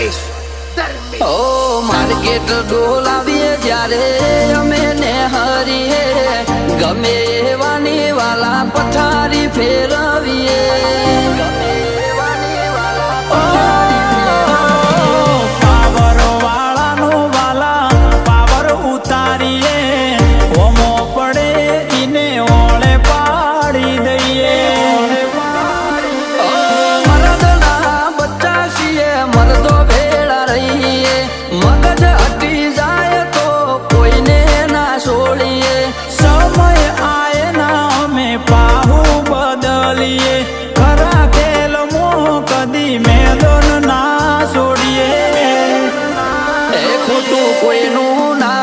ધર્મેશ ઓ market ડોલાવીએ જ્યારે અમે ને હરીએ ગમે એવાની વાલા પથારી ફેરવીએ પાવર વાળાનો વાલા પાવર ઉતારીએ ઓમો પડે ઈને ઓળે પાડી દઈએ મરદના બચ્ચા છીએ મરદો ભેળા રહીએ મગજ હટી જાય તો કોઈને ના છોડીએ સમય આય ના અમે પાહુ બદલીએ ખરા ખેલમો કદી મેદન ના છોડીએ એ ખોટું કોઈનું ના